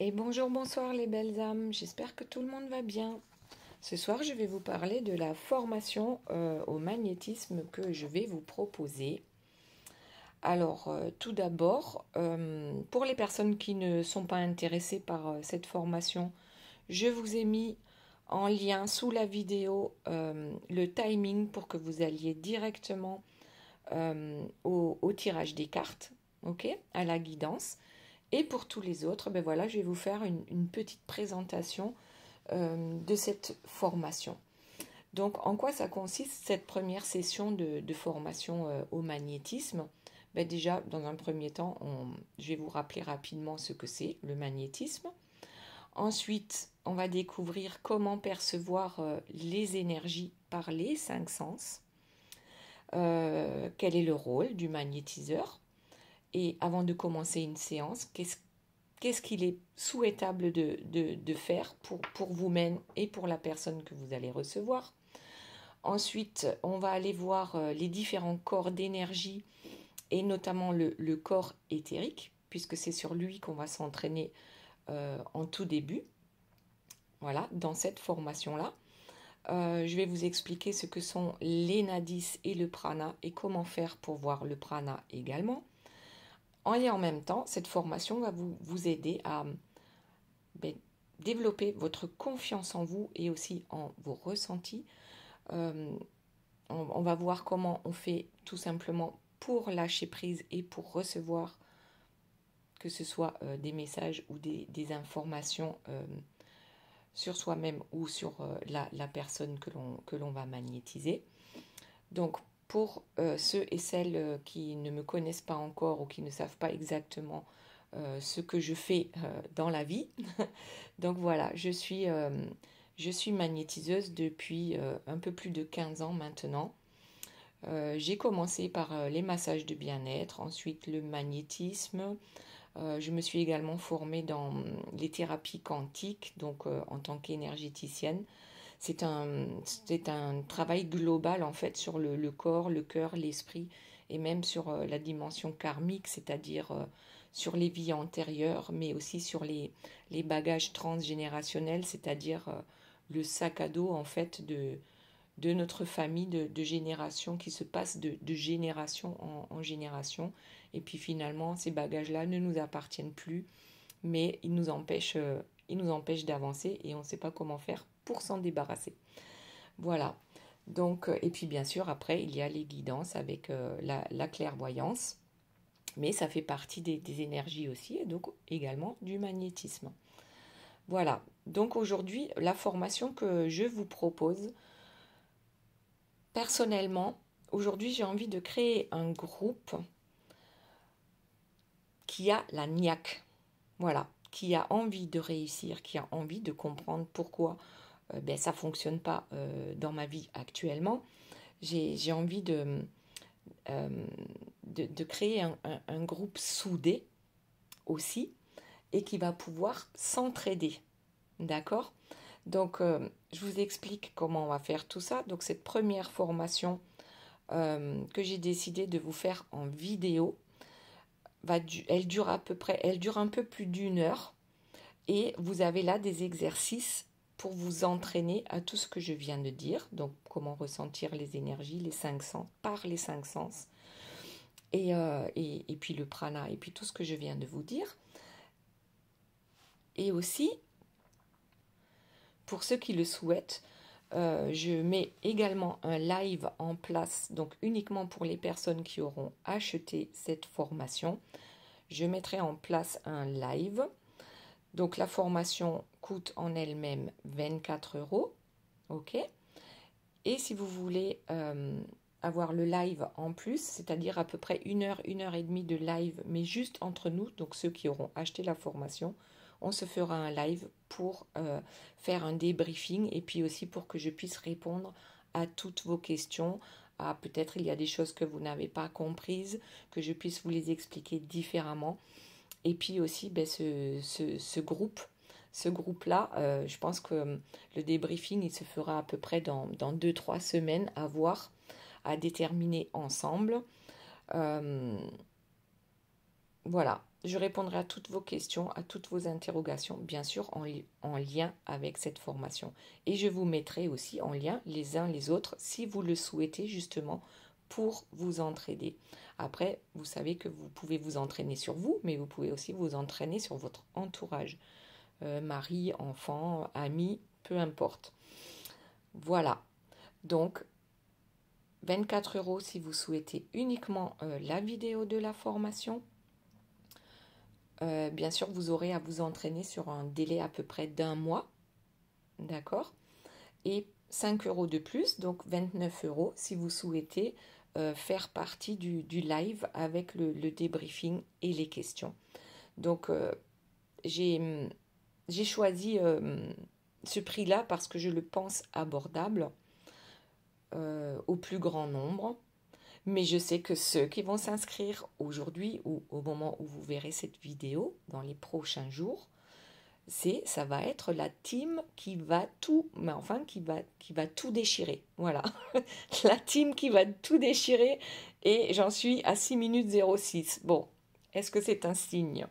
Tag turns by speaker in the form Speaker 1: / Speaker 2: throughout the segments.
Speaker 1: Et bonjour, bonsoir les belles âmes, j'espère que tout le monde va bien. Ce soir, je vais vous parler de la formation au magnétisme que je vais vous proposer. Alors, tout d'abord, pour les personnes qui ne sont pas intéressées par cette formation, je vous ai mis en lien sous la vidéo le timing pour que vous alliez directement au tirage des cartes, ok, à la guidance. Et pour tous les autres, ben voilà, je vais vous faire une petite présentation de cette formation. Donc, en quoi ça consiste cette première session de formation au magnétisme? Ben déjà, dans un premier temps, je vais vous rappeler rapidement ce que c'est le magnétisme. Ensuite, on va découvrir comment percevoir les énergies par les cinq sens. Quel est le rôle du magnétiseur? Et avant de commencer une séance, qu'est-ce qu'il est souhaitable de faire pour vous-même et pour la personne que vous allez recevoir. Ensuite, on va aller voir les différents corps d'énergie et notamment le corps éthérique, puisque c'est sur lui qu'on va s'entraîner en tout début, voilà, dans cette formation-là. Je vais vous expliquer ce que sont les nadis et le prana et comment faire pour voir le prana également. Et en même temps, cette formation va vous aider à développer votre confiance en vous et aussi en vos ressentis. On va voir comment on fait tout simplement pour lâcher prise et pour recevoir, que ce soit des messages ou des informations sur soi-même ou sur la personne que l'on va magnétiser. Donc, pour ceux et celles qui ne me connaissent pas encore ou qui ne savent pas exactement ce que je fais dans la vie, donc voilà, je suis magnétiseuse depuis un peu plus de 15 ans maintenant. J'ai commencé par les massages de bien-être, ensuite le magnétisme. Je me suis également formée dans les thérapies quantiques, donc en tant qu'énergéticienne. C'est un travail global en fait sur le corps, le cœur, l'esprit et même sur la dimension karmique, c'est-à-dire sur les vies antérieures, mais aussi sur les bagages transgénérationnels, c'est-à-dire le sac à dos en fait de notre famille, de génération qui se passe de génération en génération. Et puis finalement, ces bagages-là ne nous appartiennent plus, mais ils nous empêchent d'avancer et on ne sait pas comment faire pour s'en débarrasser. Voilà. Donc, et puis bien sûr, après, il y a les guidances avec la clairvoyance, mais ça fait partie des énergies aussi, et donc également du magnétisme. Voilà. Donc aujourd'hui, la formation que je vous propose, personnellement, aujourd'hui, j'ai envie de créer un groupe qui a la niaque. Voilà, qui a envie de réussir, qui a envie de comprendre pourquoi ça ne fonctionne pas dans ma vie actuellement. J'ai envie euh, de créer un groupe soudé aussi et qui va pouvoir s'entraider. D'accord? Donc, je vous explique comment on va faire tout ça. Donc, cette première formation que j'ai décidé de vous faire en vidéo, elle dure un peu plus d'une heure. Et vous avez là des exercices pour vous entraîner à tout ce que je viens de dire. Donc, comment ressentir les énergies, les cinq sens, par les cinq sens. Et puis le prana, et puis tout ce que je viens de vous dire. Et aussi, pour ceux qui le souhaitent, je mets également un live en place, donc uniquement pour les personnes qui auront acheté cette formation. Je mettrai en place un live. Donc la formation coûte en elle-même 24 €, ok. Et si vous voulez avoir le live en plus, c'est-à-dire à peu près 1 heure et demie de live, mais juste entre nous, donc ceux qui auront acheté la formation, on se fera un live pour faire un débriefing et puis aussi pour que je puisse répondre à toutes vos questions. Peut-être il y a des choses que vous n'avez pas comprises, que je puisse vous les expliquer différemment. Et puis aussi, ce groupe-là, je pense que le débriefing, il se fera à peu près dans 2-3 semaines à voir, à déterminer ensemble. Voilà. je répondrai à toutes vos questions, à toutes vos interrogations, bien sûr en lien avec cette formation. Et je vous mettrai aussi en lien les uns les autres si vous le souhaitez justement pour vous entraider. Après, vous savez que vous pouvez vous entraîner sur vous, mais vous pouvez aussi vous entraîner sur votre entourage. Mari, enfant, ami, peu importe. Voilà. Donc, 24 € si vous souhaitez uniquement la vidéo de la formation. Bien sûr, vous aurez à vous entraîner sur un délai à peu près d'1 mois. D'accord? Et 5 € de plus, donc 29 € si vous souhaitez faire partie du live avec le débriefing et les questions. Donc, j'ai choisi ce prix-là parce que je le pense abordable au plus grand nombre. Mais je sais que ceux qui vont s'inscrire aujourd'hui ou au moment où vous verrez cette vidéo, dans les prochains jours, ça va être la team qui va tout, mais enfin qui va tout déchirer. Voilà, la team qui va tout déchirer et j'en suis à 6 minutes 06. Bon, est-ce que c'est un signe?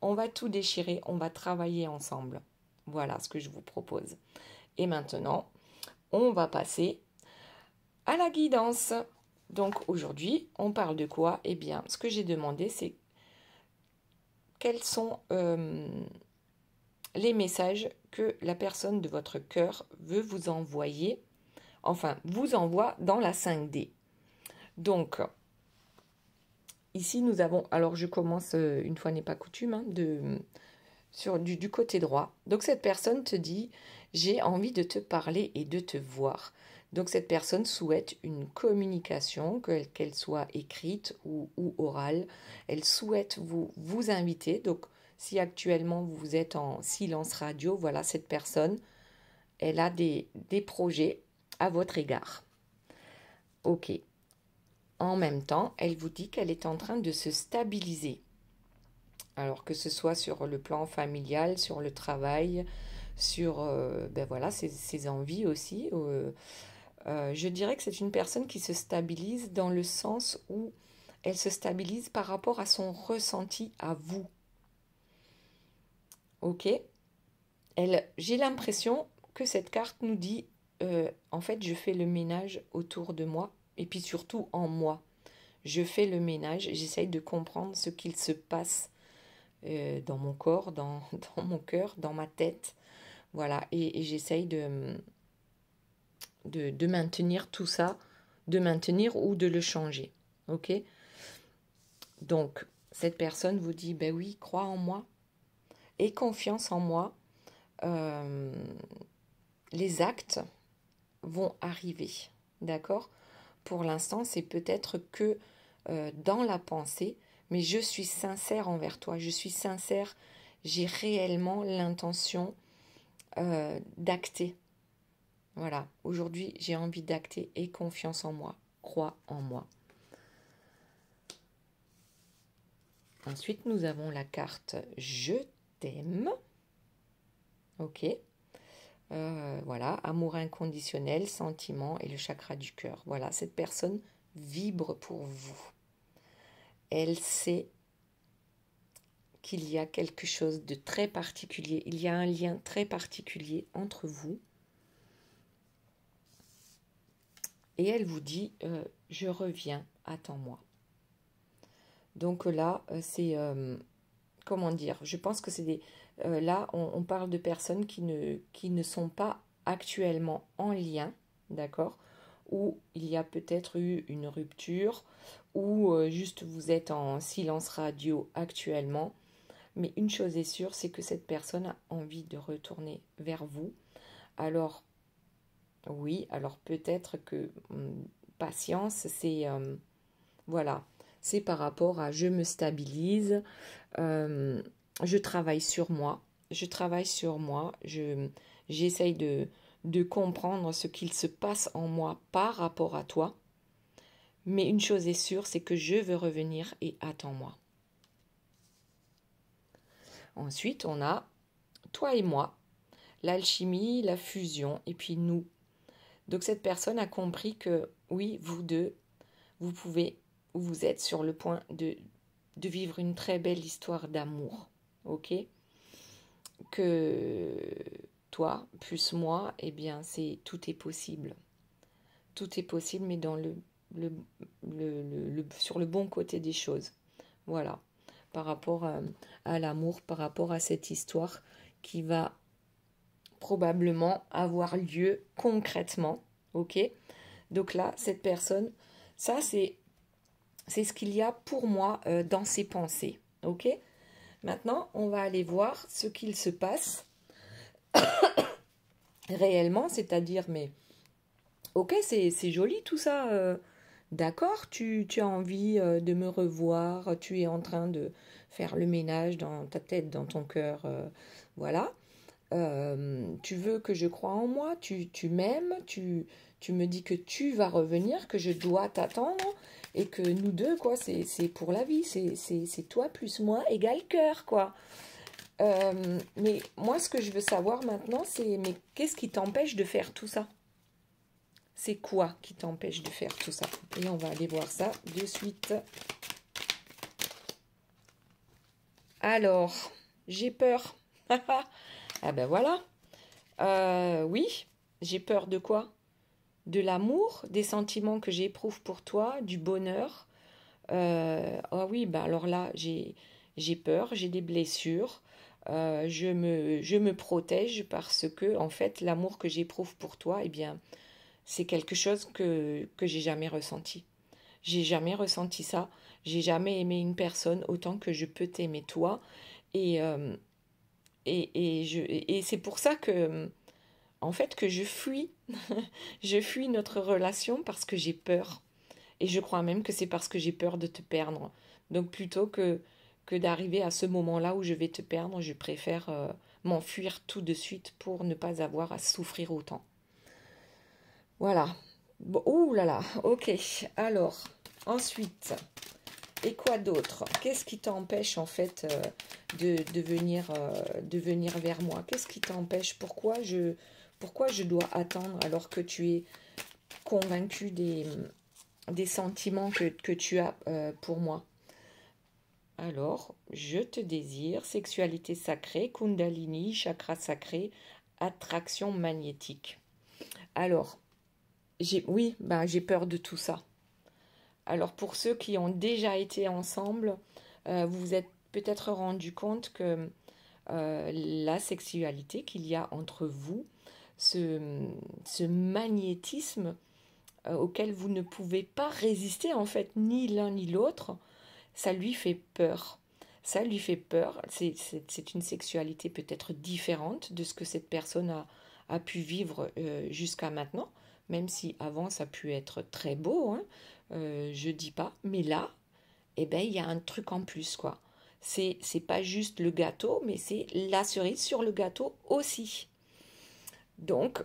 Speaker 1: On va tout déchirer, on va travailler ensemble. Voilà ce que je vous propose. Et maintenant, on va passer à la guidance. Donc aujourd'hui, on parle de quoi? Eh bien, ce que j'ai demandé, c'est quels sont les messages que la personne de votre cœur veut vous envoyer, enfin, vous envoie dans la 5D. Donc, ici, nous avons, alors je commence, une fois n'est pas coutume, hein, du côté droit. Donc, cette personne te dit, j'ai envie de te parler et de te voir. Donc cette personne souhaite une communication, qu'elle soit écrite ou orale. Elle souhaite vous inviter. Donc si actuellement vous êtes en silence radio, voilà, cette personne, elle a des projets à votre égard. Ok. En même temps, elle vous dit qu'elle est en train de se stabiliser. Alors que ce soit sur le plan familial, sur le travail, sur ben voilà, ses envies aussi. Je dirais que c'est une personne qui se stabilise dans le sens où elle se stabilise par rapport à son ressenti à vous. Ok? J'ai l'impression que cette carte nous dit, en fait, je fais le ménage autour de moi et puis surtout en moi. Je fais le ménage, j'essaye de comprendre ce qu'il se passe dans mon corps, dans mon cœur, dans ma tête. Voilà, et j'essaye de maintenir tout ça, de maintenir ou de le changer. Ok? Donc, cette personne vous dit, ben oui, crois en moi, aie confiance en moi, les actes vont arriver. D'accord? Pour l'instant, c'est peut-être que dans la pensée, mais je suis sincère envers toi, je suis sincère, j'ai réellement l'intention d'acter. Voilà, aujourd'hui, j'ai envie d'acter et confiance en moi, crois en moi. Ensuite, nous avons la carte Je t'aime. Ok. Voilà, amour inconditionnel, sentiment et le chakra du cœur. Voilà, cette personne vibre pour vous. Elle sait qu'il y a quelque chose de très particulier. Il y a un lien très particulier entre vous. Et elle vous dit, je reviens, attends-moi. Donc là, c'est, comment dire, je pense que c'est des... là, on parle de personnes qui ne sont pas actuellement en lien, d'accord, où il y a peut-être eu une rupture, ou juste vous êtes en silence radio actuellement. Mais une chose est sûre, c'est que cette personne a envie de retourner vers vous. Alors, oui, alors peut-être que patience, c'est... voilà, c'est par rapport à je me stabilise, je travaille sur moi, j'essaye de comprendre ce qu'il se passe en moi par rapport à toi. Mais une chose est sûre, c'est que je veux revenir et attends-moi. Ensuite, on a toi et moi, l'alchimie, la fusion, et puis nous. Donc cette personne a compris que oui, vous deux, vous pouvez, vous êtes sur le point vivre une très belle histoire d'amour, ok? Que toi, plus moi, eh bien, tout est possible. Tout est possible, mais dans le, sur le bon côté des choses. Voilà. Par rapport à l'amour, par rapport à cette histoire qui va probablement avoir lieu concrètement. Ok? Donc là, cette personne, ça c'est ce qu'il y a pour moi dans ses pensées. Ok? Maintenant, on va aller voir ce qu'il se passe réellement, c'est-à-dire, mais ok, c'est joli tout ça. D'accord, tu as envie de me revoir, tu es en train de faire le ménage dans ta tête, dans ton cœur, voilà. Tu veux que je croie en moi, tu m'aimes, tu me dis que tu vas revenir, que je dois t'attendre et que nous deux, quoi, c'est pour la vie, c'est toi plus moi égale cœur, quoi. Mais moi, ce que je veux savoir maintenant, c'est mais qu'est-ce qui t'empêche de faire tout ça? C'est quoi qui t'empêche de faire tout ça? Et on va aller voir ça de suite. Alors, j'ai peur. Ah ben voilà. Oui, j'ai peur de quoi? De l'amour, des sentiments que j'éprouve pour toi, du bonheur. Ah oui, ben alors là, j'ai peur, j'ai des blessures. Je me protège parce que, en fait, l'amour que j'éprouve pour toi, eh bien, c'est quelque chose que j'ai jamais ressenti. J'ai jamais ressenti ça. J'ai jamais aimé une personne autant que je peux t'aimer toi. Et, et c'est pour ça que, en fait, que je fuis. Je fuis notre relation parce que j'ai peur. Et je crois même que c'est parce que j'ai peur de te perdre. Donc plutôt que d'arriver à ce moment-là où je vais te perdre, je préfère m'enfuir tout de suite pour ne pas avoir à souffrir autant. Voilà. Bon, ouh là là, ok. Alors, ensuite, et quoi d'autre? Qu'est-ce qui t'empêche en fait de venir vers moi? Qu'est-ce qui t'empêche? Pourquoi je dois attendre alors que tu es convaincu des sentiments que tu as pour moi? Alors, je te désire, sexualité sacrée, Kundalini, chakra sacré, attraction magnétique. Alors, oui, bah, j'ai peur de tout ça. Alors pour ceux qui ont déjà été ensemble, vous vous êtes peut-être rendu compte que la sexualité qu'il y a entre vous, ce, ce magnétisme auquel vous ne pouvez pas résister en fait, ni l'un ni l'autre, ça lui fait peur. Ça lui fait peur. C'est une sexualité peut-être différente de ce que cette personne a pu vivre jusqu'à maintenant, même si avant ça a pu être très beau, hein, je dis pas. Mais là, eh ben, il y a un truc en plus, quoi. C'est pas juste le gâteau, mais c'est la cerise sur le gâteau aussi. Donc,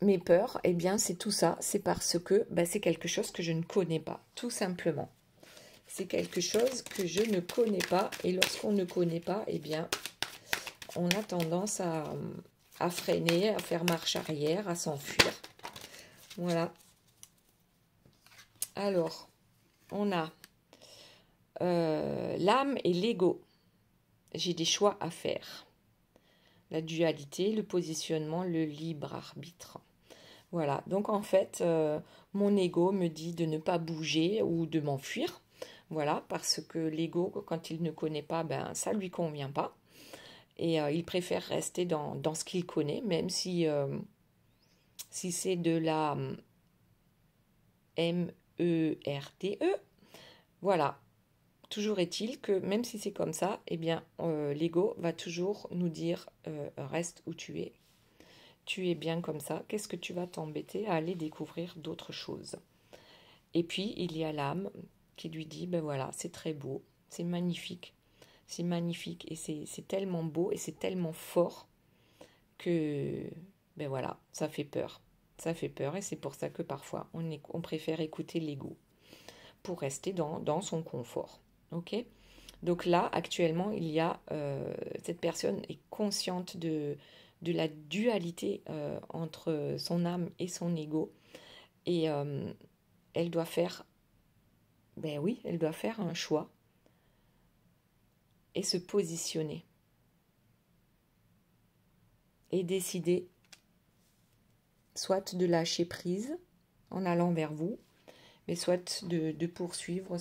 Speaker 1: mes peurs, eh bien, c'est tout ça. C'est parce que ben, c'est quelque chose que je ne connais pas, tout simplement. C'est quelque chose que je ne connais pas. Et lorsqu'on ne connaît pas, eh bien, on a tendance à freiner, à faire marche arrière, à s'enfuir. Voilà. Alors, on a l'âme et l'ego. J'ai des choix à faire. La dualité, le positionnement, le libre arbitre. Voilà, donc en fait, mon ego me dit de ne pas bouger ou de m'enfuir. Voilà, parce que l'ego, quand il ne connaît pas, ben ça lui convient pas. Et il préfère rester dans ce qu'il connaît, même si c'est de la MERTE. Voilà, toujours est-il que même si c'est comme ça, eh bien, l'ego va toujours nous dire reste où tu es. Tu es bien comme ça. Qu'est-ce que tu vas t'embêter à aller découvrir d'autres choses? Et puis, il y a l'âme qui lui dit, ben voilà, c'est très beau, c'est magnifique. C'est magnifique et c'est tellement beau et c'est tellement fort que, ben voilà, ça fait peur. Ça fait peur et c'est pour ça que parfois on préfère écouter l'ego pour rester dans son confort. Ok? Donc là, actuellement, il y a cette personne est consciente de la dualité entre son âme et son ego et elle doit faire, ben oui, elle doit faire un choix. et se positionner. Et décider soit de lâcher prise en allant vers vous, mais soit de poursuivre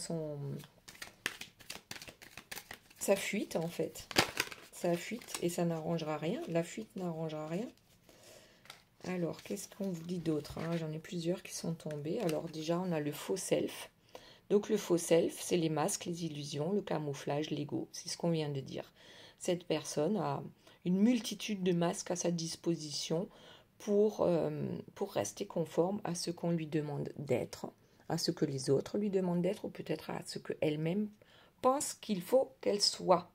Speaker 1: sa fuite en fait. Sa fuite, et ça n'arrangera rien. La fuite n'arrangera rien. Alors, qu'est-ce qu'on vous dit d'autre? J'en ai plusieurs qui sont tombés. Alors déjà, on a le faux self. Donc le faux self, c'est les masques, les illusions, le camouflage, l'ego. C'est ce qu'on vient de dire. Cette personne a une multitude de masques à sa disposition pour rester conforme à ce qu'on lui demande d'être, à ce que les autres lui demandent d'être, ou peut-être à ce qu'elle-même pense qu'il faut qu'elle soit.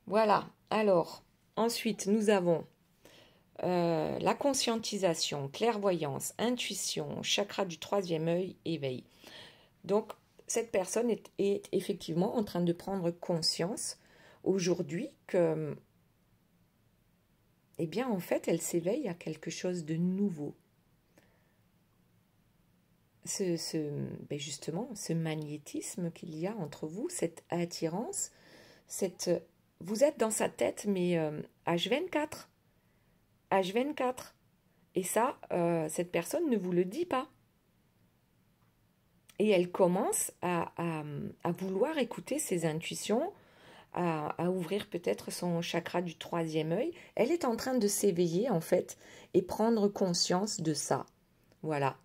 Speaker 1: Voilà. Alors, ensuite, nous avons la conscientisation, clairvoyance, intuition, chakra du troisième œil, éveil. Donc, cette personne est effectivement en train de prendre conscience aujourd'hui que, eh bien, en fait, elle s'éveille à quelque chose de nouveau. Justement, ce magnétisme qu'il y a entre vous, cette attirance, vous êtes dans sa tête, mais H24. H24. Et ça, cette personne ne vous le dit pas. Et elle commence à vouloir écouter ses intuitions, à ouvrir peut-être son chakra du troisième œil. Elle est en train de s'éveiller en fait et prendre conscience de ça. Voilà,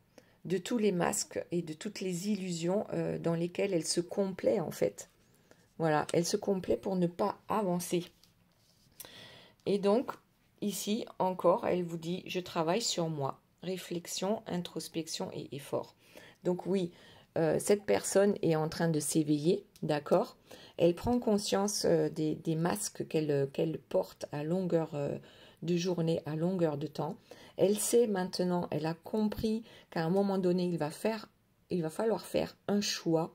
Speaker 1: de tous les masques et de toutes les illusions dans lesquelles elle se complaît en fait. Voilà, elle se complaît pour ne pas avancer. Et donc, ici encore, elle vous dit, je travaille sur moi. Réflexion, introspection et effort. Donc oui, cette personne est en train de s'éveiller, d'accord? Elle prend conscience des masques qu'elle porte à longueur de journée, à longueur de temps. Elle sait maintenant, elle a compris qu'à un moment donné, il va falloir faire un choix.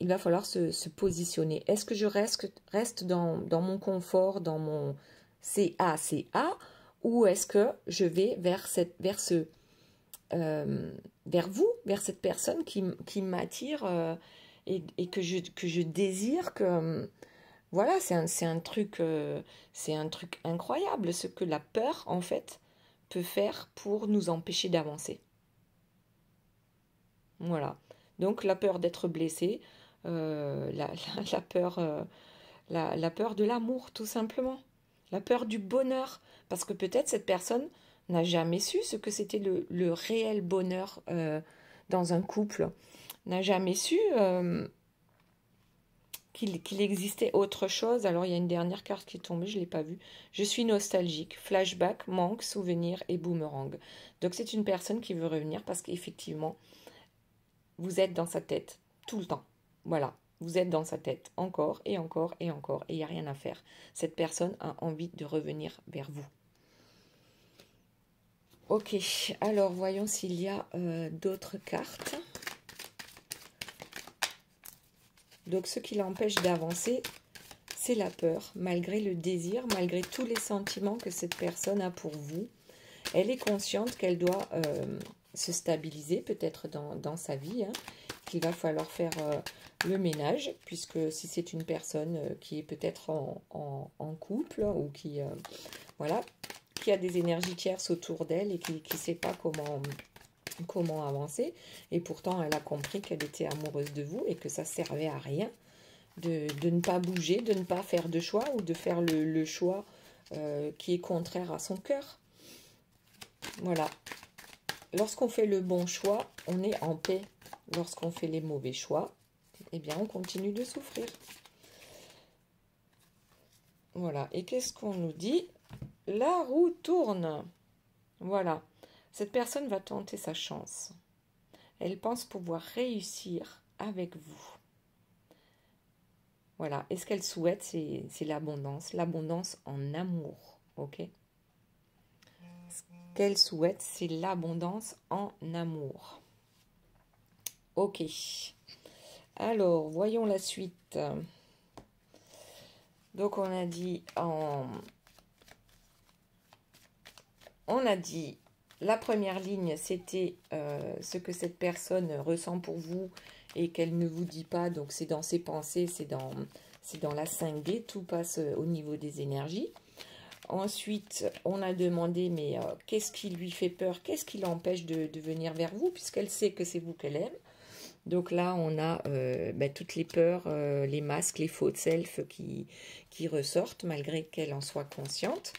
Speaker 1: Il va falloir se positionner. Est-ce que je reste dans mon confort, dans mon CA, ou est-ce que je vais vers vous, vers cette personne qui m'attire et que je désire que voilà, c'est un truc incroyable ce que la peur en fait peut faire pour nous empêcher d'avancer. Voilà. Donc la peur d'être blessé, la peur de l'amour tout simplement, la peur du bonheur, parce que peut-être cette personne n'a jamais su ce que c'était le réel bonheur dans un couple, n'a jamais su qu'il existait autre chose. Alors il y a une dernière carte qui est tombée, je ne l'ai pas vue. Je suis nostalgique, flashback, manque, souvenir et boomerang. Donc c'est une personne qui veut revenir parce qu'effectivement, vous êtes dans sa tête tout le temps. Voilà, vous êtes dans sa tête encore et encore et encore et il n'y a rien à faire. Cette personne a envie de revenir vers vous. Ok, alors voyons s'il y a d'autres cartes. Donc ce qui l'empêche d'avancer, c'est la peur, malgré le désir, malgré tous les sentiments que cette personne a pour vous. Elle est consciente qu'elle doit se stabiliser peut-être dans sa vie, hein, qu'il va falloir faire le ménage, puisque si c'est une personne qui est peut-être en couple ou qui, voilà, qui a des énergies tierces autour d'elle et qui ne sait pas comment avancer, et pourtant elle a compris qu'elle était amoureuse de vous et que ça servait à rien de ne pas bouger, de ne pas faire de choix ou de faire le choix qui est contraire à son cœur. Voilà. Lorsqu'on fait le bon choix, on est en paix. Lorsqu'on fait les mauvais choix, eh bien on continue de souffrir. Voilà. Et qu'est-ce qu'on nous dit? La roue tourne. Voilà. Cette personne va tenter sa chance. Elle pense pouvoir réussir avec vous. Voilà. Et ce qu'elle souhaite, c'est l'abondance. L'abondance en amour. Ok? Ce qu'elle souhaite, c'est l'abondance en amour. Ok. Alors, voyons la suite. Donc, on a dit la première ligne, c'était ce que cette personne ressent pour vous et qu'elle ne vous dit pas, donc c'est dans ses pensées, c'est dans la 5D, tout passe au niveau des énergies. Ensuite, on a demandé, mais qu'est-ce qui lui fait peur? Qu'est-ce qui l'empêche de venir vers vous, puisqu'elle sait que c'est vous qu'elle aime? Donc là, on a toutes les peurs, les masques, les faux self qui ressortent, malgré qu'elle en soit consciente.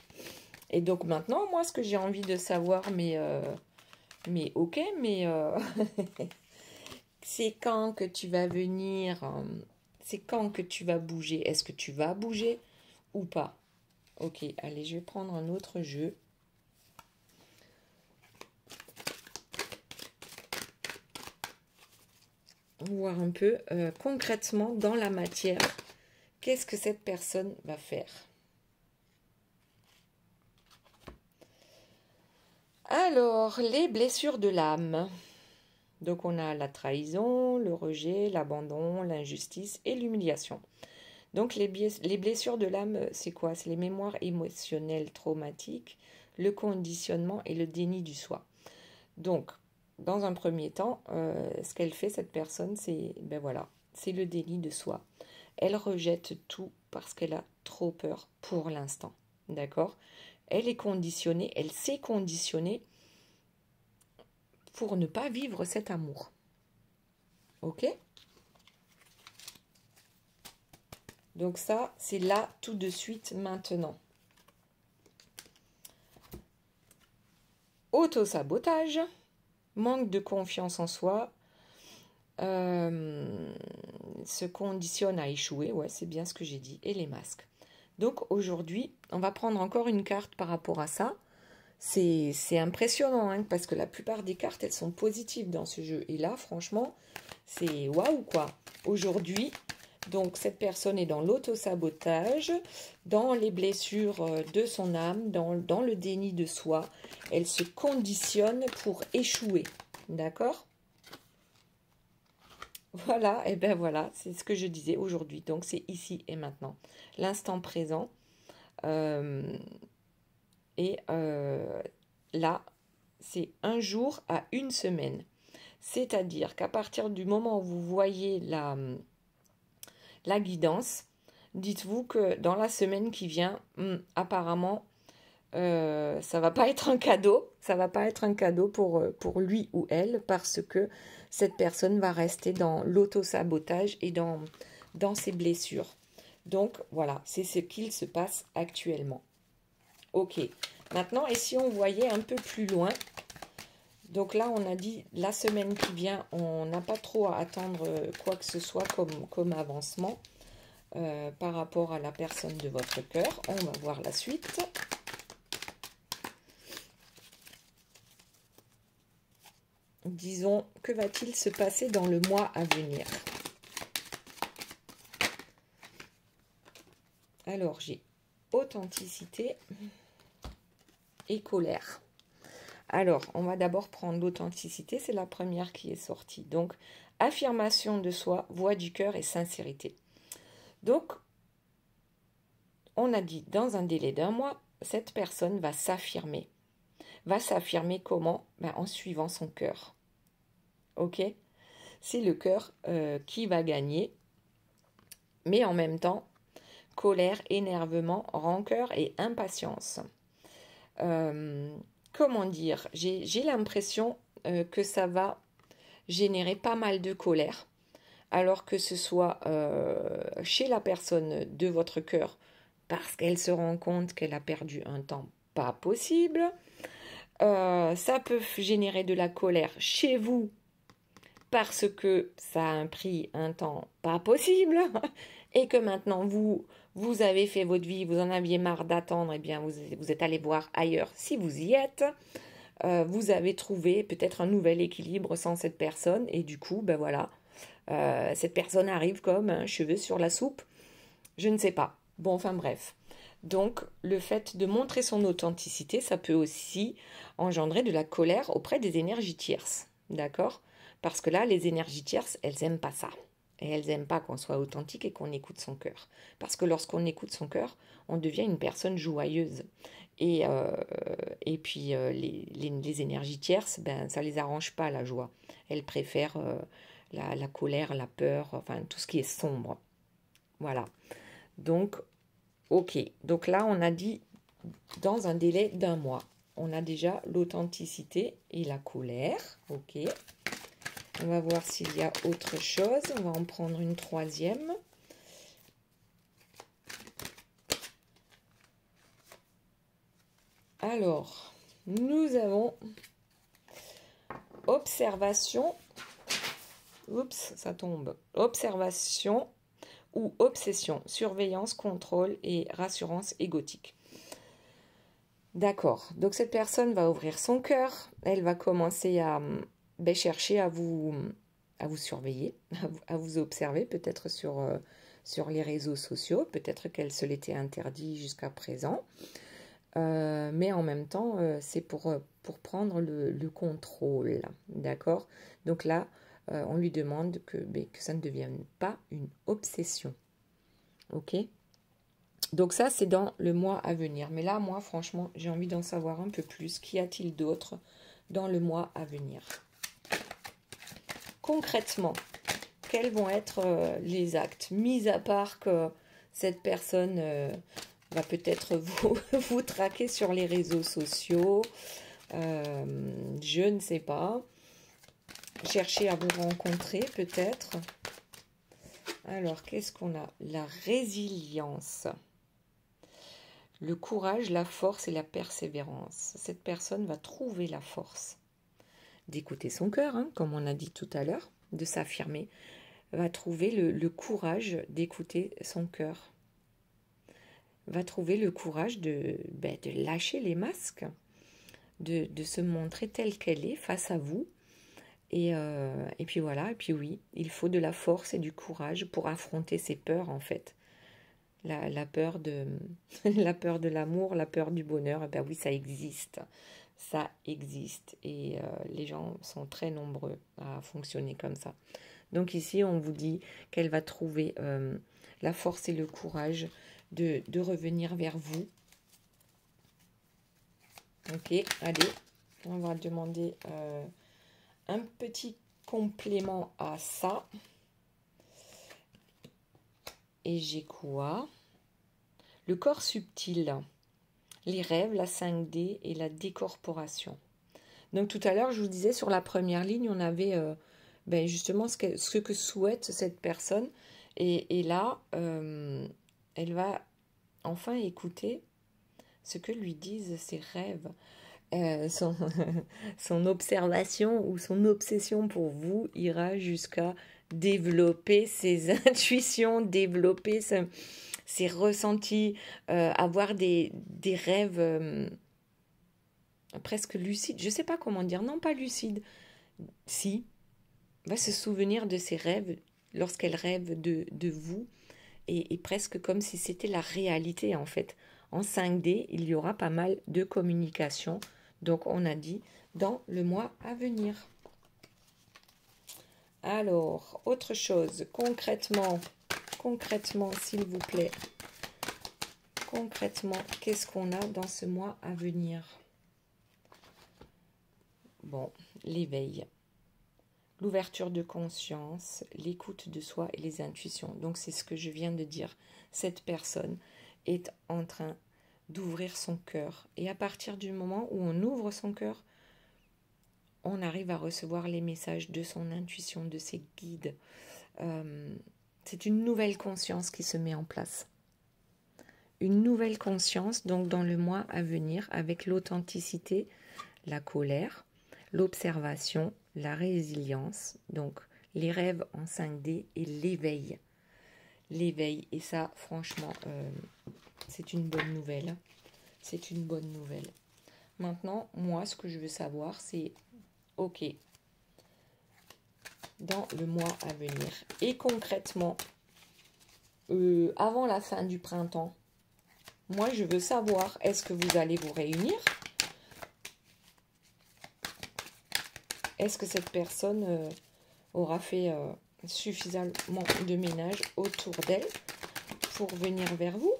Speaker 1: Et donc maintenant, moi, ce que j'ai envie de savoir, mais ok, mais c'est quand que tu vas venir, c'est quand que tu vas bouger? Est-ce que tu vas bouger ou pas? Ok, allez, je vais prendre un autre jeu. Voir un peu concrètement dans la matière, qu'est-ce que cette personne va faire. Alors, les blessures de l'âme. Donc, on a la trahison, le rejet, l'abandon, l'injustice et l'humiliation. Donc, les blessures de l'âme, c'est quoi? C'est les mémoires émotionnelles traumatiques, le conditionnement et le déni du soi. Donc, dans un premier temps, ce qu'elle fait, cette personne, c'est c'est le déni de soi. Elle rejette tout parce qu'elle a trop peur pour l'instant. D'accord? Elle est conditionnée, elle s'est conditionnée pour ne pas vivre cet amour. Ok? Donc ça, c'est là tout de suite maintenant. Auto-sabotage, manque de confiance en soi, se conditionne à échouer, ouais, c'est bien ce que j'ai dit, et les masques. Donc aujourd'hui, on va prendre encore une carte par rapport à ça. C'est impressionnant, hein, parce que la plupart des cartes, elles sont positives dans ce jeu. Et là, franchement, c'est waouh, quoi. Aujourd'hui, donc cette personne est dans l'auto-sabotage, dans les blessures de son âme, dans le déni de soi. Elle se conditionne pour échouer, d'accord? Voilà, et ben voilà, c'est ce que je disais aujourd'hui. Donc c'est ici et maintenant, l'instant présent. Là, c'est un jour à une semaine. C'est-à-dire qu'à partir du moment où vous voyez la guidance, dites-vous que dans la semaine qui vient, apparemment, ça va pas être un cadeau. Ça va pas être un cadeau pour lui ou elle, parce que cette personne va rester dans l'auto-sabotage et dans ses blessures. Donc voilà, c'est ce qu'il se passe actuellement. Ok, maintenant, et si on voyait un peu plus loin, donc là, on a dit la semaine qui vient, on n'a pas trop à attendre quoi que ce soit comme avancement par rapport à la personne de votre cœur. On va voir la suite. Disons, que va-t-il se passer dans le mois à venir? Alors, j'ai authenticité et colère. Alors, on va d'abord prendre l'authenticité, c'est la première qui est sortie. Donc, affirmation de soi, voix du cœur et sincérité. Donc, on a dit, dans un délai d'un mois, cette personne va s'affirmer. Va s'affirmer comment? En suivant son cœur. Ok? C'est le cœur qui va gagner. Mais en même temps, colère, énervement, rancœur et impatience. Comment dire? J'ai l'impression que ça va générer pas mal de colère. Alors que ce soit chez la personne de votre cœur, parce qu'elle se rend compte qu'elle a perdu un temps pas possible. Ça peut générer de la colère chez vous, parce que ça a un prix, un temps pas possible, et que maintenant vous avez fait votre vie, vous en aviez marre d'attendre, et bien vous êtes allé voir ailleurs si vous y êtes. Vous avez trouvé peut-être un nouvel équilibre sans cette personne, et du coup, ben voilà, cette personne arrive comme un cheveu sur la soupe. Je ne sais pas. Bon, enfin bref. Donc, le fait de montrer son authenticité, ça peut aussi engendrer de la colère auprès des énergies tierces. D'accord? Parce que là, les énergies tierces, elles n'aiment pas ça. Et elles n'aiment pas qu'on soit authentique et qu'on écoute son cœur. Parce que lorsqu'on écoute son cœur, on devient une personne joyeuse. Et puis, les énergies tierces, ben, ça ne les arrange pas, la joie. Elles préfèrent la colère, la peur, enfin tout ce qui est sombre. Voilà. Donc, ok. Donc là, on a dit dans un délai d'1 mois. On a déjà l'authenticité et la colère. Ok. On va voir s'il y a autre chose. On va en prendre une troisième. Alors, nous avons observation. Oups, ça tombe. Observation ou obsession, surveillance, contrôle et rassurance égotique. D'accord. Donc cette personne va ouvrir son cœur. Elle va commencer à chercher à vous surveiller, à vous observer, peut-être sur les réseaux sociaux. Peut-être qu'elle se l'était interdit jusqu'à présent. Mais en même temps, c'est pour prendre le contrôle. D'accord? Donc là, on lui demande que ça ne devienne pas une obsession. Ok? Donc ça, c'est dans le mois à venir. Mais là, moi, franchement, j'ai envie d'en savoir un peu plus. Qu'y a-t-il d'autre dans le mois à venir? Concrètement, quels vont être les actes? Mis à part que cette personne va peut-être vous traquer sur les réseaux sociaux. Je ne sais pas. Chercher à vous rencontrer peut-être. Alors, qu'est-ce qu'on a? La résilience. Le courage, la force et la persévérance. Cette personne va trouver la force d'écouter son cœur, hein, comme on a dit tout à l'heure, de s'affirmer. Va trouver le courage d'écouter son cœur. Va trouver le courage de lâcher les masques, de se montrer telle qu'elle est face à vous. Et puis voilà, et puis oui, il faut de la force et du courage pour affronter ses peurs en fait. La peur de la peur de l'amour, la peur du bonheur, ben oui, ça existe. Ça existe et les gens sont très nombreux à fonctionner comme ça. Donc ici, on vous dit qu'elle va trouver la force et le courage de revenir vers vous. Ok, allez, on va demander un petit complément à ça. Et j'ai quoi? Le corps subtil, les rêves, la 5D et la décorporation. Donc tout à l'heure, je vous disais, sur la première ligne, on avait justement ce que souhaite cette personne. Et là, elle va enfin écouter ce que lui disent ses rêves. Son observation ou son obsession pour vous ira jusqu'à développer ses intuitions, développer ses ressentis, avoir des rêves presque lucides. Je ne sais pas comment dire, non pas lucides. Si, va se souvenir de ses rêves lorsqu'elle rêve de vous et presque comme si c'était la réalité en fait. En 5D, il y aura pas mal de communication. Donc, on a dit dans le mois à venir. Alors, autre chose, concrètement, s'il vous plaît. Concrètement, qu'est-ce qu'on a dans ce mois à venir? Bon, l'éveil, l'ouverture de conscience, l'écoute de soi et les intuitions. Donc, c'est ce que je viens de dire. Cette personne est en train d'ouvrir son cœur. Et à partir du moment où on ouvre son cœur, on arrive à recevoir les messages de son intuition, de ses guides. C'est une nouvelle conscience qui se met en place. Une nouvelle conscience, donc dans le mois à venir, avec l'authenticité, la colère, l'observation, la résilience, donc les rêves en 5D et l'éveil. L'éveil, et ça, franchement, c'est une bonne nouvelle. C'est une bonne nouvelle. Maintenant, moi, ce que je veux savoir, c'est, ok, dans le mois à venir, et concrètement, avant la fin du printemps, moi, je veux savoir, est-ce que vous allez vous réunir? Est-ce que cette personne aura fait suffisamment de ménage autour d'elle pour venir vers vous?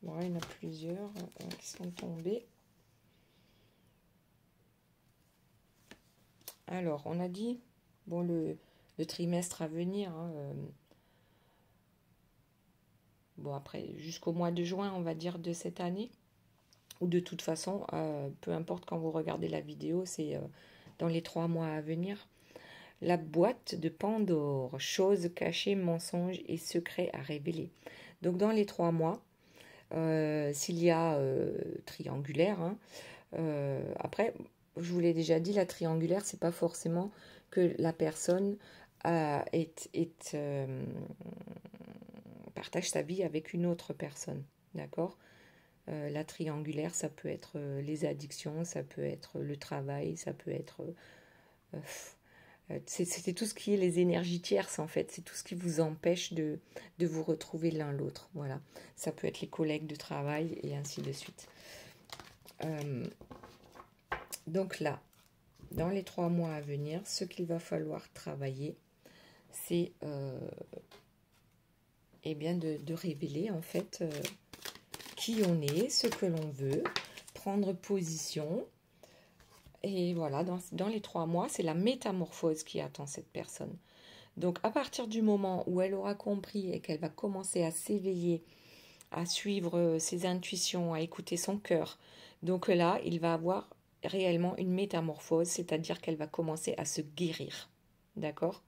Speaker 1: Bon, il n'y en a plus. plusieurs qui sont tombés. Alors, on a dit, bon, le trimestre à venir, hein, bon, après, jusqu'au mois de juin, on va dire, de cette année, ou de toute façon, peu importe quand vous regardez la vidéo, c'est dans les 3 mois à venir. La boîte de Pandore, choses cachées, mensonges et secrets à révéler. Donc, dans les 3 mois, s'il y a triangulaire, hein, après, je vous l'ai déjà dit, la triangulaire, c'est pas forcément que la personne partage sa vie avec une autre personne, d'accord? La triangulaire, ça peut être les addictions, ça peut être le travail, ça peut être... c'est tout ce qui est les énergies tierces, en fait. C'est tout ce qui vous empêche de vous retrouver l'un l'autre. Voilà. Ça peut être les collègues de travail et ainsi de suite. Donc là, dans les 3 mois à venir, ce qu'il va falloir travailler, c'est eh bien de révéler en fait qui on est, ce que l'on veut, prendre position. Et voilà, dans les 3 mois, c'est la métamorphose qui attend cette personne. Donc à partir du moment où elle aura compris et qu'elle va commencer à s'éveiller, à suivre ses intuitions, à écouter son cœur, donc là, il va avoir réellement une métamorphose, c'est-à-dire qu'elle va commencer à se guérir. D'accord?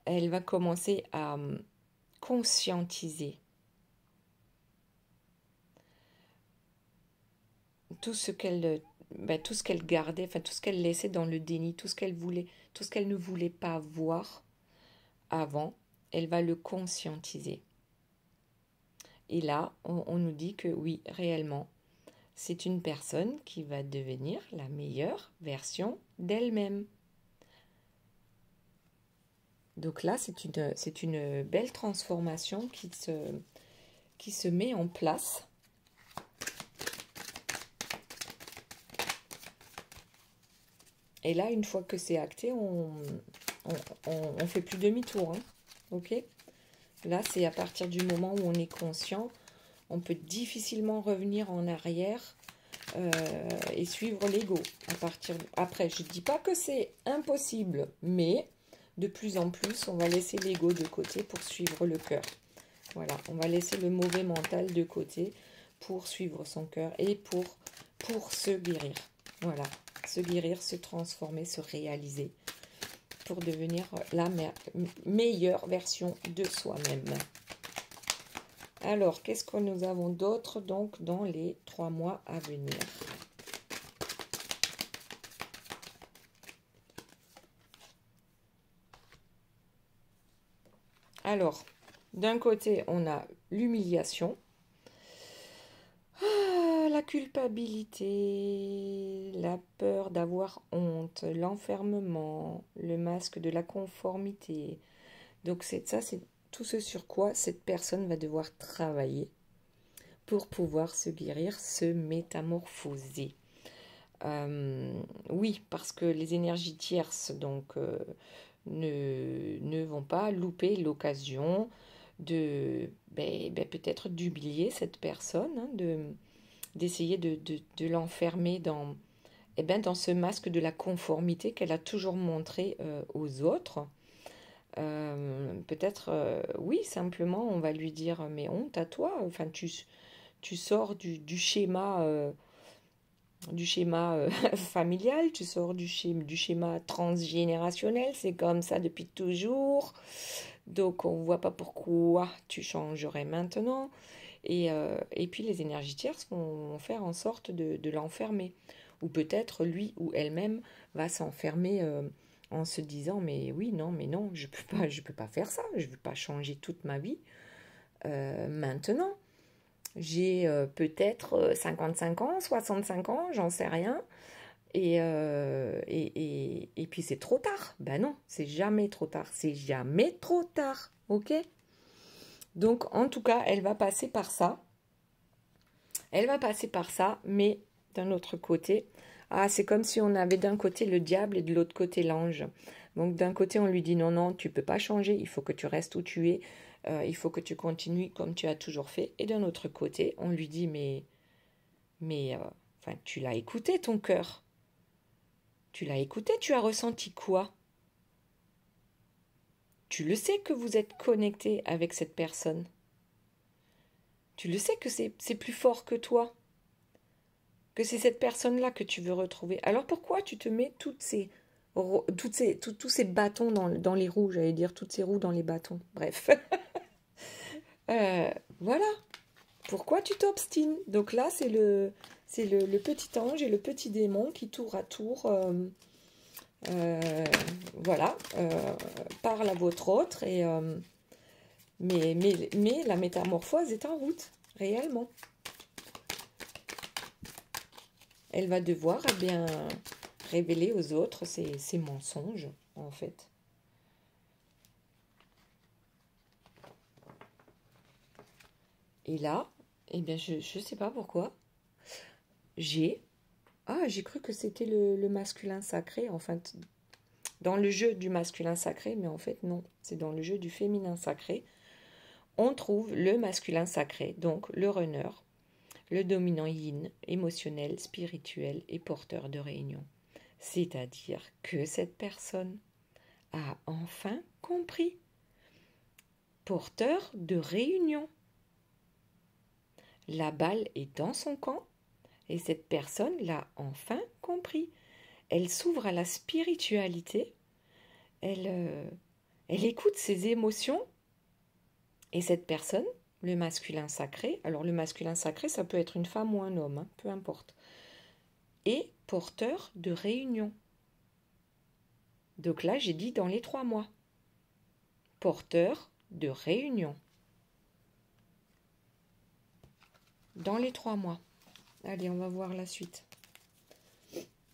Speaker 1: Elle va commencer à conscientiser tout ce qu'elle gardait, enfin tout ce qu'elle laissait dans le déni, tout ce qu'elle voulait, tout ce qu'elle ne voulait pas voir avant, elle va le conscientiser. Et là, on nous dit que oui, réellement, c'est une personne qui va devenir la meilleure version d'elle-même. Donc là, c'est une belle transformation qui se met en place. Et là, une fois que c'est acté, on fait plus demi-tour. Hein, ok? Là, c'est à partir du moment où on est conscient, on peut difficilement revenir en arrière et suivre l'ego. Après, je ne dis pas que c'est impossible, mais de plus en plus, on va laisser l'ego de côté pour suivre le cœur. Voilà, on va laisser le mauvais mental de côté pour suivre son cœur et pour se guérir. Voilà, se guérir, se transformer, se réaliser pour devenir la meilleure version de soi-même. Alors, qu'est-ce que nous avons d'autre donc dans les 3 mois à venir? Alors, d'un côté, on a l'humiliation, la culpabilité, la peur d'avoir honte, l'enfermement, le masque de la conformité. Donc, c'est tout ce sur quoi cette personne va devoir travailler pour pouvoir se guérir, se métamorphoser. Oui, parce que les énergies tierces donc ne vont pas louper l'occasion de peut-être d'humilier cette personne, hein, d'essayer de l'enfermer dans ce masque de la conformité qu'elle a toujours montré aux autres. Peut-être, oui, simplement, on va lui dire, mais honte à toi, enfin, tu sors du schéma familial, tu sors du schéma transgénérationnel, c'est comme ça depuis toujours, donc on ne voit pas pourquoi tu changerais maintenant, et puis les énergies tierces vont faire en sorte de l'enfermer, ou peut-être lui ou elle-même va s'enfermer en se disant mais oui, non, mais non, je peux pas faire ça, je ne veux pas changer toute ma vie maintenant. J'ai peut-être 55 ans, 65 ans, j'en sais rien. Et puis c'est trop tard. Ben non, c'est jamais trop tard. C'est jamais trop tard. Ok? Donc en tout cas, elle va passer par ça. Elle va passer par ça, mais d'un autre côté, c'est comme si on avait d'un côté le diable et de l'autre côté l'ange. Donc d'un côté, on lui dit non, non, tu peux pas changer, il faut que tu restes où tu es. il faut que tu continues comme tu as toujours fait. Et d'un autre côté, on lui dit, enfin, tu l'as écouté ton cœur. Tu l'as écouté, tu as ressenti quoi? Tu le sais que vous êtes connecté avec cette personne. Tu le sais que c'est plus fort que toi. Que c'est cette personne-là que tu veux retrouver. Alors pourquoi tu te mets tous ces bâtons dans les roues, j'allais dire, toutes ces roues dans les bâtons. Bref. Voilà. Pourquoi tu t'obstines? Donc là, c'est le petit ange et le petit démon qui, tour à tour, voilà, parlent à votre autre. Mais la métamorphose est en route, réellement. Elle va devoir bien révéler aux autres ses mensonges, en fait. Et là, eh bien, je ne sais pas pourquoi, j'ai cru que c'était le masculin sacré, enfin, dans le jeu du masculin sacré, mais en fait, non, c'est dans le jeu du féminin sacré. On trouve le masculin sacré, donc le runner, le dominant yin, émotionnel, spirituel et porteur de réunion. C'est-à-dire que cette personne a enfin compris. Porteur de réunion. La balle est dans son camp et cette personne l'a enfin compris. Elle s'ouvre à la spiritualité, elle écoute ses émotions et cette personne, le masculin sacré, alors le masculin sacré ça peut être une femme ou un homme, hein, peu importe, est porteur de réunion. Donc là j'ai dit dans les 3 mois. Porteur de réunion. Dans les 3 mois. Allez, on va voir la suite.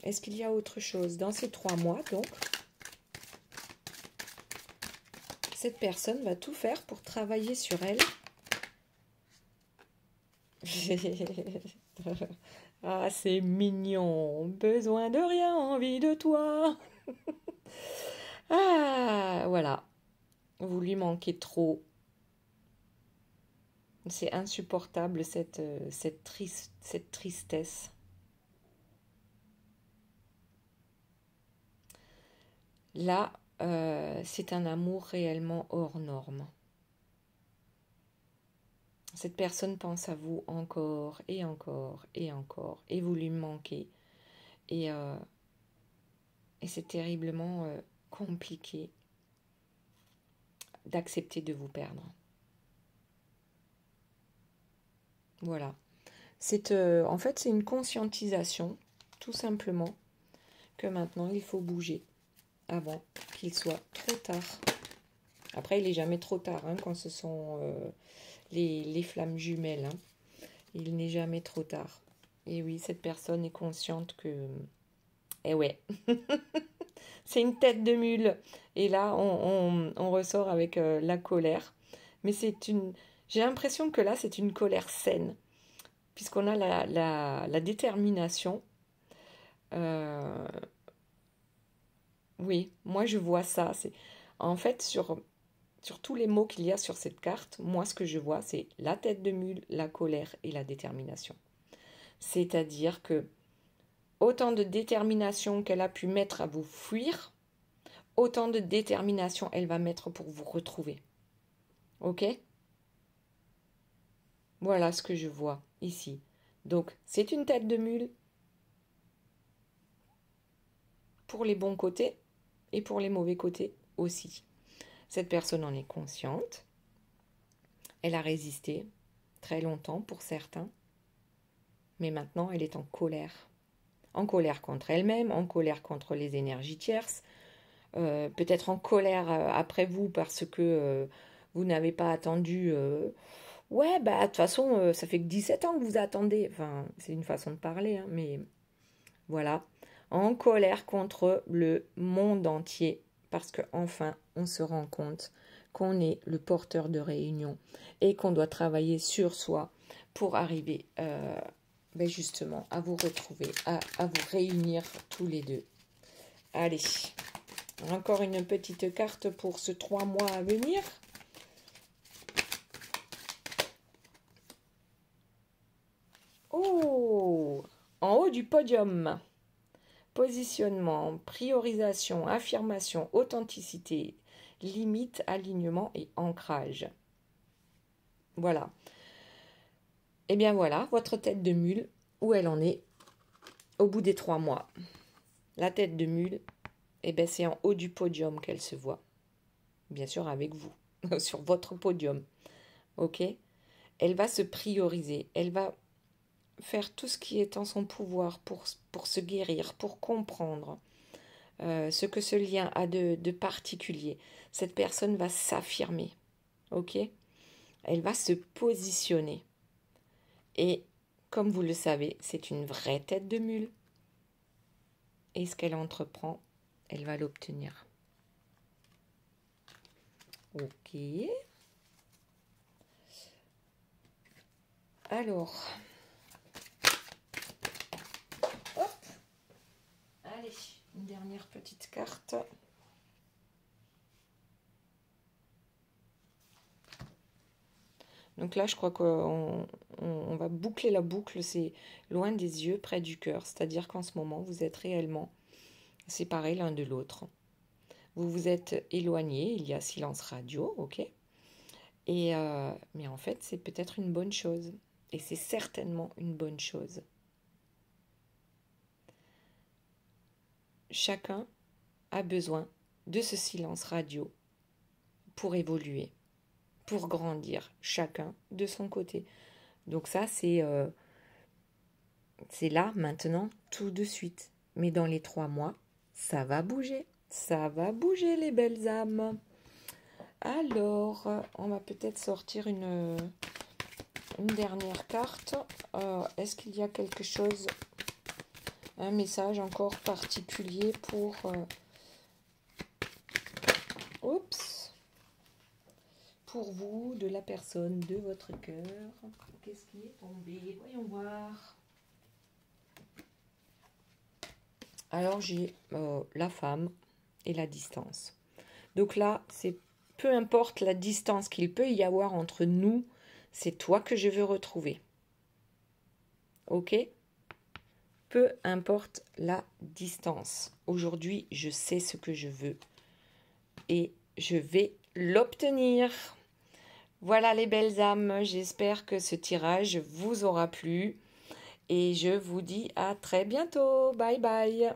Speaker 1: Est-ce qu'il y a autre chose dans ces 3 mois, donc? Cette personne va tout faire pour travailler sur elle. Ah, c'est mignon. Besoin de rien, envie de toi. Ah, voilà. Vous lui manquez trop. C'est insupportable cette tristesse. Là, c'est un amour réellement hors norme. Cette personne pense à vous encore et encore et encore, et vous lui manquez. Et c'est terriblement compliqué d'accepter de vous perdre. Voilà. En fait, c'est une conscientisation, tout simplement, que maintenant, il faut bouger avant qu'il soit trop tard. Après, il n'est jamais trop tard, hein, quand ce sont les flammes jumelles. Hein. Il n'est jamais trop tard. Et oui, cette personne est consciente que... Eh ouais, c'est une tête de mule. Et là, on ressort avec la colère. Mais j'ai l'impression que là, c'est une colère saine. Puisqu'on a la détermination. Oui, moi je vois ça. En fait, sur tous les mots qu'il y a sur cette carte, moi ce que je vois, c'est la tête de mule, la colère et la détermination. C'est-à-dire que autant de détermination qu'elle a pu mettre à vous fuir, autant de détermination elle va mettre pour vous retrouver. Ok? Voilà ce que je vois ici. Donc, c'est une tête de mule pour les bons côtés et pour les mauvais côtés aussi. Cette personne en est consciente. Elle a résisté très longtemps pour certains. Mais maintenant, elle est en colère. En colère contre elle-même, en colère contre les énergies tierces, peut-être en colère après vous parce que vous n'avez pas attendu... ouais, bah de toute façon, ça fait que 17 ans que vous attendez. Enfin, c'est une façon de parler, hein, mais voilà. En colère contre le monde entier parce qu'enfin, on se rend compte qu'on est le porteur de réunion et qu'on doit travailler sur soi pour arriver justement à vous retrouver, à vous réunir tous les deux. Allez, encore une petite carte pour ce 3 mois à venir. du podium. Positionnement, priorisation, affirmation, authenticité, limite, alignement et ancrage. Voilà. Et bien voilà, votre tête de mule, où elle en est au bout des 3 mois. La tête de mule, c'est en haut du podium qu'elle se voit. Bien sûr avec vous, sur votre podium. Ok ? Elle va se prioriser, elle va faire tout ce qui est en son pouvoir pour se guérir, pour comprendre ce que ce lien a de particulier. Cette personne va s'affirmer, ok ? Elle va se positionner. Et comme vous le savez, c'est une vraie tête de mule. Et ce qu'elle entreprend, elle va l'obtenir. Ok. Alors, hop. Allez, une dernière petite carte. Donc là, je crois qu'on va boucler la boucle, c'est loin des yeux, près du cœur. C'est-à-dire qu'en ce moment, vous êtes réellement séparés l'un de l'autre. Vous vous êtes éloignés, il y a silence radio, ok ? Mais en fait, c'est peut-être une bonne chose. Et c'est certainement une bonne chose. Chacun a besoin de ce silence radio pour évoluer, pour grandir, chacun de son côté. Donc ça, c'est là, maintenant, tout de suite. Mais dans les 3 mois, ça va bouger. Ça va bouger, les belles âmes. Alors, on va peut-être sortir une dernière carte. Est-ce qu'il y a quelque chose, un message encore particulier pour... pour vous, de la personne, de votre cœur. Qu'est-ce qui est tombé? Voyons voir. Alors, j'ai la femme et la distance. Donc là, c'est peu importe la distance qu'il peut y avoir entre nous, c'est toi que je veux retrouver. Ok? Peu importe la distance. Aujourd'hui, je sais ce que je veux et je vais l'obtenir. Voilà les belles âmes, j'espère que ce tirage vous aura plu et je vous dis à très bientôt. Bye bye.